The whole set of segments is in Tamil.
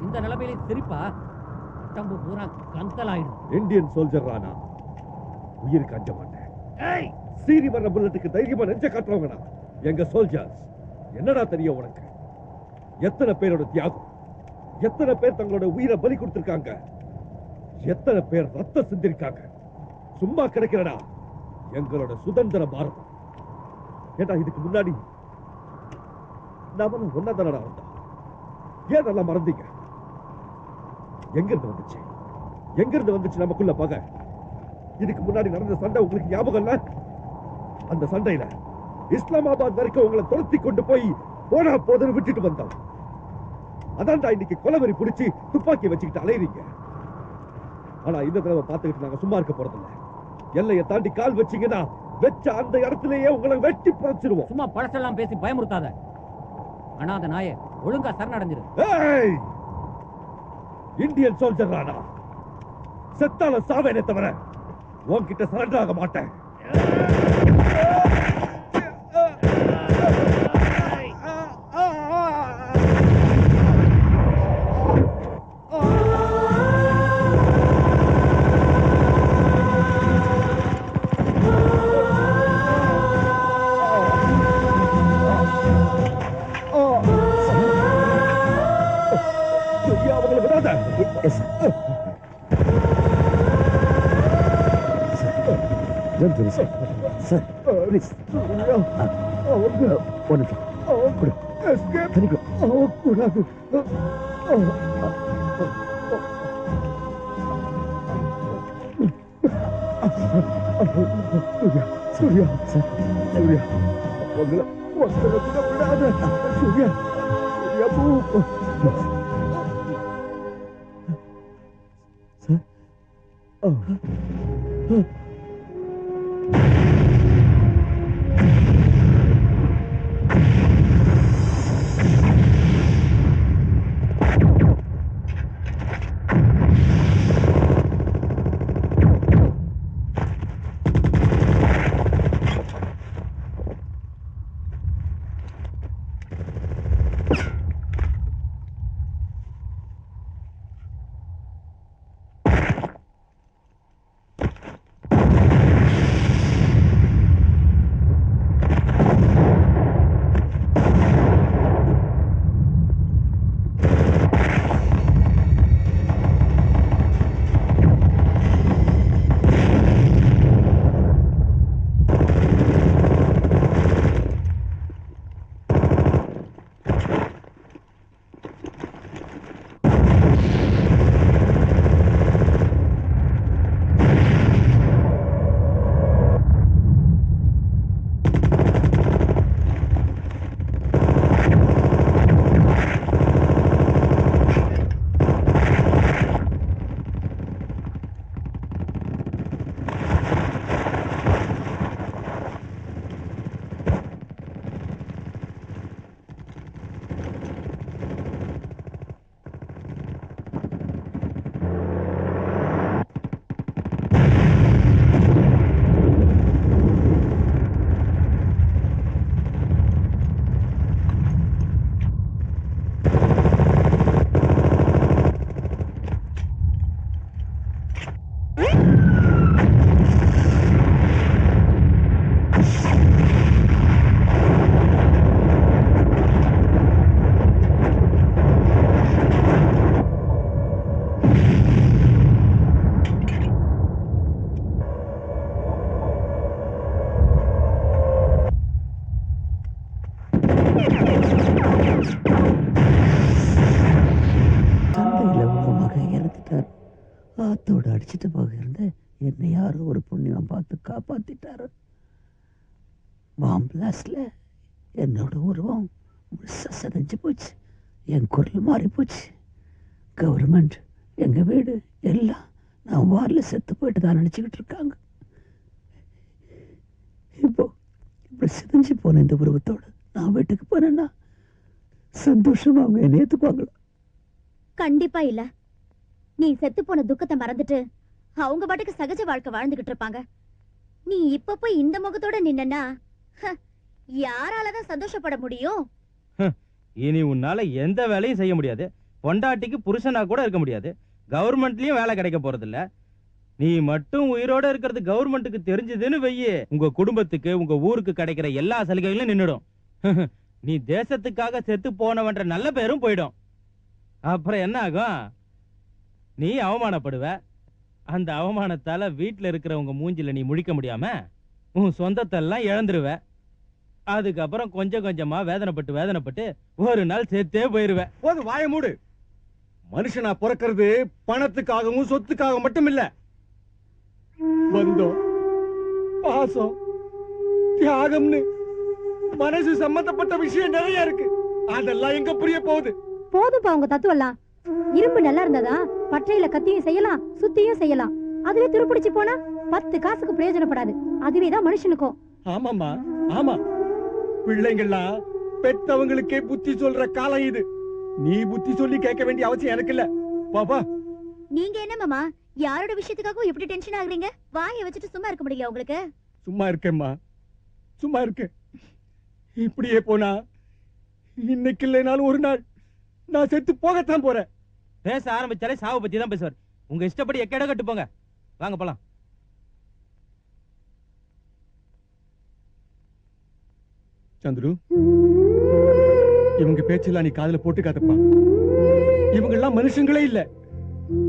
இந்த நிலைமையில சிரிப்பா உடம்பு பூரா கந்தலாயிடும். இந்தியன் சோல்ஜர் ராணா, உயிருக்கு அஞ்ச மாட்டேன். சீறி வர்ற புல்லட்டுக்கு தைரியமா நெஞ்ச காட்டுறவங்கடா எங்க சோல்ஜர்ஸ். என்னடா தெரியும் உனக்கு? எத்தனை பேரோட தியாகம், எத்தனை பேர் தங்களோட உயிரை பலி கொடுத்திருக்காங்க, எத்தனை பேர் ரத்தம் சிந்திருக்காங்க. சும்மா கிடைக்கிறடா எங்களோட சுதந்திர பாரதம். ஏடா இதுக்கு முன்னாடி நாம ஒன்னா தானடா வந்தோம். ஏன் நல்லா மறந்தீங்க? எங்கிருந்து வந்துச்சு? எங்கிருந்து வந்துச்சு நமக்குள்ள பகை? இதுக்கு முன்னாடி நடந்த சண்டை உங்களுக்கு ஞாபகம் இல்ல? அந்த சண்டையில இஸ்லாமாபாத் வரைக்கும் உங்களை துரத்தி கொண்டு போய் போனா போதுன்னு விட்டுட்டு வந்தோம். அதான்டா இன்னைக்கு கொலவெறி பிடிச்சி துப்பாக்கி வச்சுக்கிட்டு அலையறீங்க. ஆனா இந்த தடவை பார்த்துக்கிட்டு நாங்க சும்மா இருக்க போறதில்ல. எல்லையை தாண்டி கால் வச்சீங்கன்னா வெச்ச அந்த இடத்திலேயே உங்களை வெட்டி புதைச்சிருவோம். சும்மா பழசெல்லாம் பேசி பயமுறுத்தாத. ஆனா அந்த நாயை ஒழுங்கா சரணடைஞ்சிரு. இந்தியன் சோல்ஜர் ராணா, செத்தால சாவேனே தவிர உன்கிட்ட சரண்டர் ஆக மாட்டேன். Sir, please. Wonderful. Good. Escape. Can you go? Good. Surya. Sir. Surya. Wagala kuna berada. Surya. Surya bu. Sir. ஆத்தோட அடிச்சிட்டு போகிருந்த என்னை யாரோ ஒரு புண்ணியம் பார்த்து காப்பாத்திட்டாரு. பாம் பிளாஸ்ட்ல என்னோட உருவம் முழுசா செதஞ்சு போச்சு. என் குரல் மாறி போச்சு. கவர்மெண்ட் எங்க வீடு எல்லாம் நான் வாரில் செத்து போயிட்டு தான் நினச்சிக்கிட்டு இருக்காங்க. இப்போ இப்படி செதஞ்சு போன இந்த உருவத்தோடு நான் வீட்டுக்கு போனேன்னா சந்தோஷமா அவங்க என்னை ஏத்துக்குவாங்களா? கண்டிப்பா இல்ல. நீ செத்து போன துக்கத்தை மறந்துட்டு அவங்க பாட்டுக்கு சகஜ வாழ்க்கை வாழ்ந்துகிட்டு இருப்பாங்க. நீ இப்ப போய் இந்த முகத்தோட நின்னா யாராலதான் சந்தோஷப்பட முடியும்? இனி உன்னால எந்த வேலையும் செய்ய முடியாது. பொண்டாட்டிக்கு புருஷனா கூட இருக்க முடியாது. கவர்மெண்ட்லயும் வேலை கிடைக்க போறது இல்ல. நீ மட்டும் உயிரோட இருக்கிறது கவர்மெண்ட்டுக்கு தெரிஞ்சதுன்னு வெய்யே, உங்க குடும்பத்துக்கு உங்க ஊருக்கு கிடைக்கிற எல்லா சலுகைகளும் நின்னுடும். நீ தேசத்துக்காக செத்து போனவன்ற நல்ல பேரும் போயிடும். அப்புறம் என்ன ஆகும்? நீ அவமானப்படுவ. அந்த அவமானத்தால வீட்டுல இருக்கிறவங்க மூஞ்சில நீ முழிக்க முடியாம உன் சொந்தத்தெல்லாம் இழந்துருவ. அதுக்கப்புறம் கொஞ்சம் கொஞ்சமா வேதனைப்பட்டு ஒரு நாள் செத்தே போயிருவ. போது வாய மூடு. மனுஷனா பிறக்கிறது பணத்துக்காகவும் சொத்துக்காக மட்டும் இல்ல. பந்தம், பாசம், தியாகம்னு மனசு சம்பந்தப்பட்ட விஷயம் நிறைய இருக்கு. அதெல்லாம் எங்க புரிய போகுது? போதும்பா உங்க தத்துவெல்லாம். இரும்பு நல்லா இருந்ததா பற்றையில கத்தியும் செய்யலாம், சுத்தியும் செய்யலாம். அதுவே துருப்பிடிச்சு போனா 10 காசுக்கு பிரயோஜனப்படாது. அதுவேதான் மனுஷனுக்கும். ஆமாமா, ஆமா. பிள்ளைங்கள்லாம் பெத்தவங்களுக்கே புத்தி சொல்ற காலம் இது. நீ புத்தி சொல்லி கேட்க வேண்டிய அவசியம் எனக்கு இல்ல. பாப்பா, நீங்க என்ன மாமா யாரோட விஷயத்துக்காகவும் இப்படி டென்ஷன் ஆகுறீங்க? வாயை வச்சுட்டு சும்மா இருக்க முடியல உங்களுக்கு? சும்மா இருக்கேம்மா, சும்மா இருக்கேன். இப்படியே போனா இன்னைக்கு இல்லைனாலும் ஒரு நாள் நான் செத்து போகத்தான் போறேன். பேச ஆரம்பிச்சாலே சாவு பத்தி தான் பேசுவார். உங்க இஷ்டப்படி எக்கேட கட்டு போங்க. வாங்க போலாம். சந்துரு, இவங்க பேச்செல்லாம் நீ காதுல போட்டுக்காதப்பா. இவங்க எல்லாம் மனுஷங்களே இல்ல.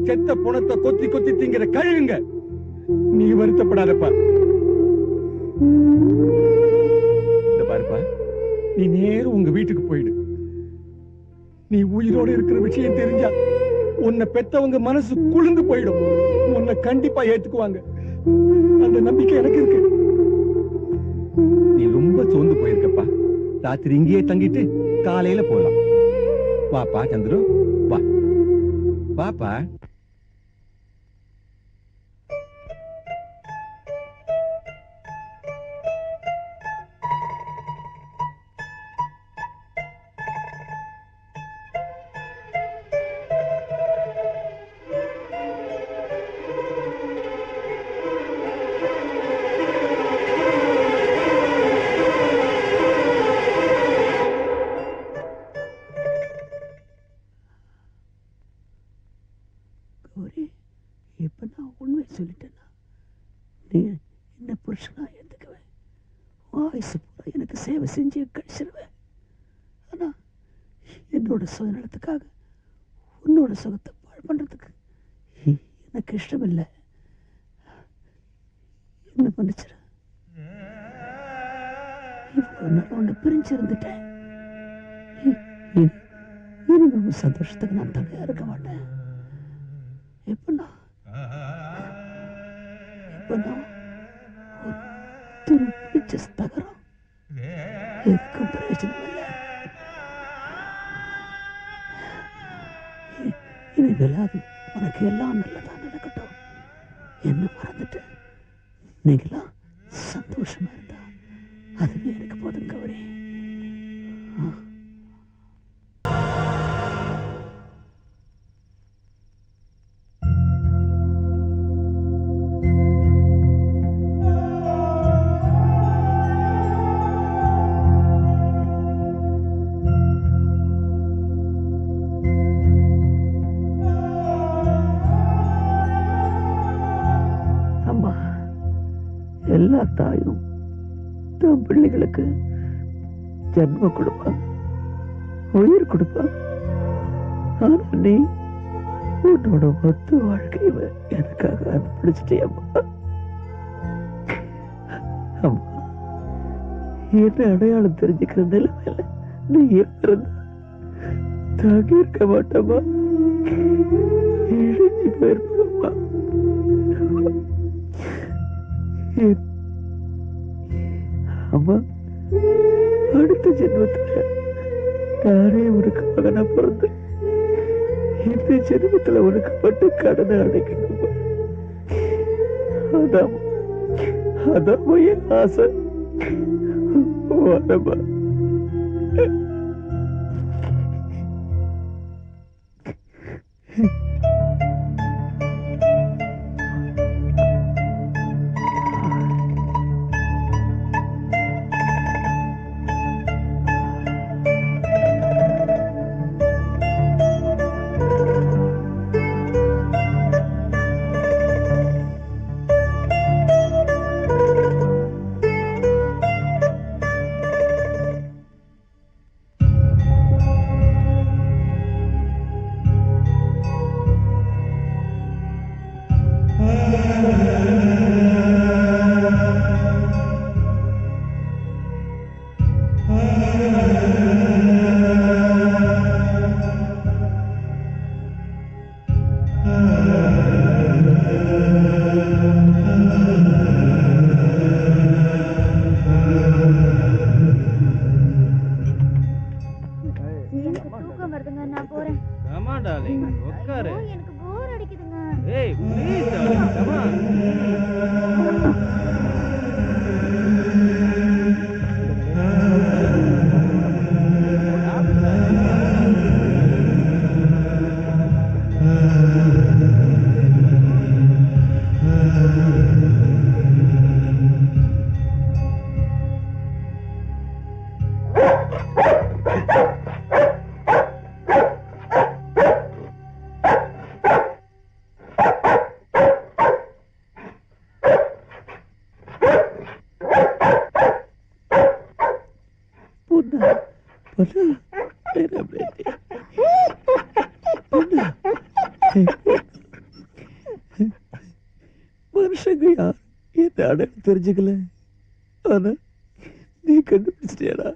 செத்த பணத்தை கொத்தி கொத்தி திங்கிற கழுகுங்க. நீ வருத்தப்படாதப்பா. இந்த பாருப்பா, நீ நேரம் உங்க வீட்டுக்கு போயிடு. நீ உயிரோட இருக்கிற விஷயம் தெரிஞ்சா உன்னை பெத்தவங்க மனசு குளிர்ந்து போயிடும். உன்னை கண்டிப்பா ஏத்துக்குவாங்க. அந்த நம்பிக்கை எனக்கு இருக்கு. நீ ரொம்ப சோர்ந்து போயிருக்கப்பா. ராத்திரி இங்கேயே தங்கிட்டு காலையில போலாம். வாப்பா சந்துரு, வா வாப்பா. இப்ப நான் உண்மை சொல்லிட்டேன்னா நீ என்ன புருஷனா ஏத்துக்குவேன். ஆயுசு பூரா எனக்கு சேவை செஞ்சு கழிச்சிருவேன். ஆனா என்னோட சுயநலத்துக்காக உன்னோட சுகத்தை பாழ் பண்றதுக்கு எனக்கு இஷ்டம் இல்லை. என்ன மன்னிச்சிரு. இவ்வளவு நாள் உன்னை பிரிஞ்சிருந்துட்டேன். இனி சந்தோஷத்துக்கு நான் தடையா இருக்க மாட்டேன். இப்ப நான் ஒரு துருப்பிடிச்ச தகரம். எதுக்கும் பிரயோஜனம் இல்லை. இனிமேலாது உனக்கு எல்லாம் நல்லதா நடக்கட்டும். என்ன மறந்துட்டு நீங்களாம் சந்தோஷமா இருந்தா அதுவே எனக்கு போதும் கௌரி. எல்லா தாயும் தன் பிள்ளைகளுக்கு ஜன்மம் கொடுப்பாங்க, உயிர் கொடுப்பாங்க. ஆனா நீ உன்னோட மொத்த வாழ்க்கையை எனக்காக அனுப்பிச்சிட்டே அம்மா. அம்மா, என்ன அடையாளம் தெரிஞ்சுக்கிற நிலைமையில நீ இருந்தா தாங்கி இருக்க மாட்டோமா? இழஞ்சி போயிருப்பா. அடுத்த ஜென்மத்துல நானே உனக்கு மகனா பிறந்தேன். இந்த ஜென்மத்துல உனக்கு மட்டும் கடனை அடைக்கணுமா? அதான் அதான் என் ஆசை. வரமா மனுஷங்க யார் என்ன அடையாளம் தெரிஞ்சுக்கல. ஆனா நீ கண்டுபிடிச்சிட்டியாடா,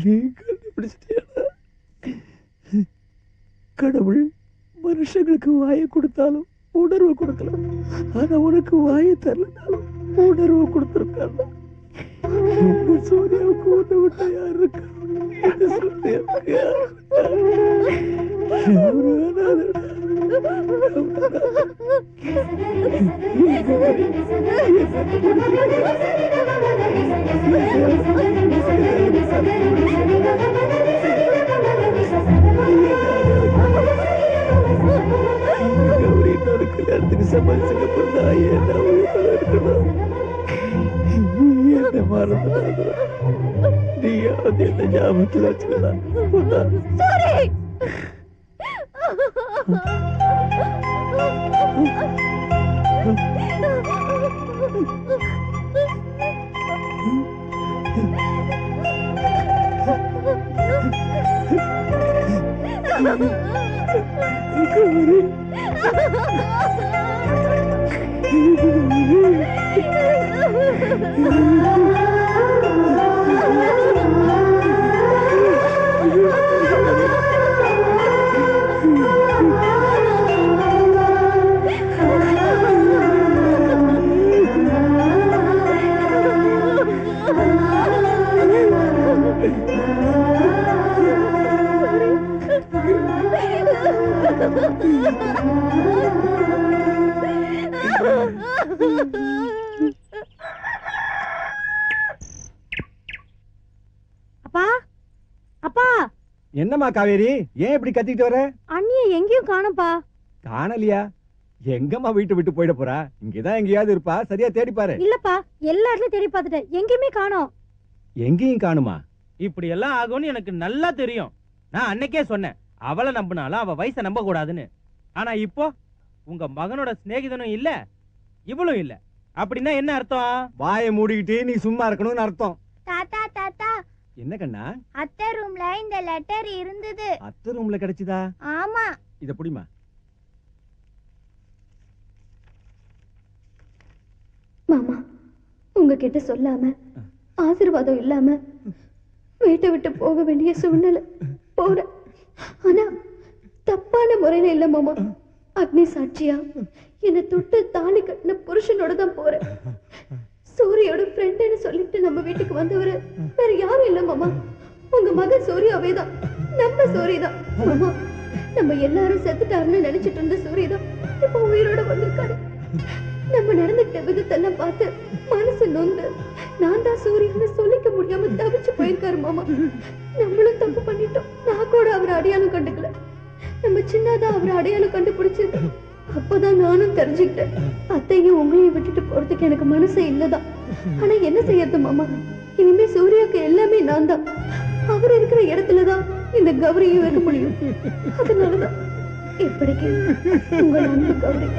நீ கண்டுபிடிச்சிட்டியாடா. கடவுள் மனுஷங்களுக்கு வாயை கொடுத்தாலும் உணர்வு கொடுக்கலாம். ஆனா உனக்கு வாயை தரலனாலும் உணர்வு கொடுத்திருக்காங்க. சூர்யாவுக்கு ஒண்ணு விட்ட யாரு இருக்கா? சூர்யாவுக்கு யாரு கௌரி இன்னொரு கல்யாணத்துக்கு சமாளிச்சுக்க போறதா? என்ன இருக்கணும், என்ன மறந்து நீயாவது என்ன ஞாபகத்தில் வச்சுக்கலாம். என்னம்மா காவேரி, ஏன் இப்படி கத்திட்டு வர? அண்ணிய எங்கேயும் காணோம்பா. காணலியா? எங்கம்மா வீட்டு விட்டு போயிட போறா? இங்கதான் எங்கேயாவது இருப்பா, சரியா தேடி பாரு. இல்லப்பா, எல்லா இடத்துலயும் தேடி பார்த்துட்டேன், எங்கேயுமே காணோம். எங்கேயும் காணுமா? இப்படி எல்லாம் ஆகும்னு எனக்கு நல்லா தெரியும். நான் அன்னைக்கே சொன்னேன், அவளை நம்பினாலும் அவ வயசை நம்ப கூடாதுன்னு. ஆனா இப்போ உங்க மகனோட சிநேகிதனும் இல்ல, இவளும் இல்ல. அப்படின்னா என்ன அர்த்தம்? வாயை மூடிக்கிட்டு நீ சும்மா இருக்கணும்னு அர்த்தம். தாத்தா தாத்தா, என்ன கண்ணா? அத்தை ரூம்ல இந்த லெட்டர் இருந்தது. அத்தை ரூம்ல கிடைச்சதா? ஆமா. இத புடிமா. மாமா, உங்ககிட்ட சொல்லாம ஆசீர்வாதம் இல்லாம வீட்டை விட்டு போக வேண்டிய சூழ்நிலை போறேன். ஆனா தப்பான முறையில இல்ல மாமா. அக்னி சாட்சியா என்னை தொட்டு தாலி கட்டின புருஷனோட தான் போறேன். சூரியோட ஃப்ரெண்டுன்னு சொல்லிட்டு நம்ம வீட்டுக்கு வந்தவரு வேற யாரும் இல்ல மாமா, உங்க மகன் சூர்யாவே தான். நம்ம சூரியதான் மாமா. நம்ம எல்லாரும் செத்துட்டாருன்னு நினைச்சிட்டு இருந்த சூரியதான் இப்ப உயிரோட வந்திருக்காரு. நம்ம நடந்துட்ட விதத்தெல்லாம் பார்த்து மனசு நொந்து நான் தான் சூரியன்னு சொல்லிக்க முடியாம தவிச்சு போயிருக்காரு மாமா. நம்மளும் தப்பு பண்ணிட்டோம். நான் கூட அவரை அடையாளம் கண்டுக்கல. நம்ம சின்னதான் அவரை அடையாளம் கண்டுபிடிச்சிருக்கு. அப்பதான் நானும் தெரிஞ்சுக்கிட்டேன் அத்தையும் உங்களையும் விட்டுட்டு போறதுக்கு எனக்கு மனசே இல்லதான். ஆனா என்ன செய்யறது மாமா, இனிமே சூர்யாவுக்கு எல்லாமே நான் தான். அவர் இருக்கிற இடத்துலதான் இந்த கௌரியும் வைக்க முடியும். அதனாலதான் இப்படிக்கு உங்கள் அன்பு கௌரி.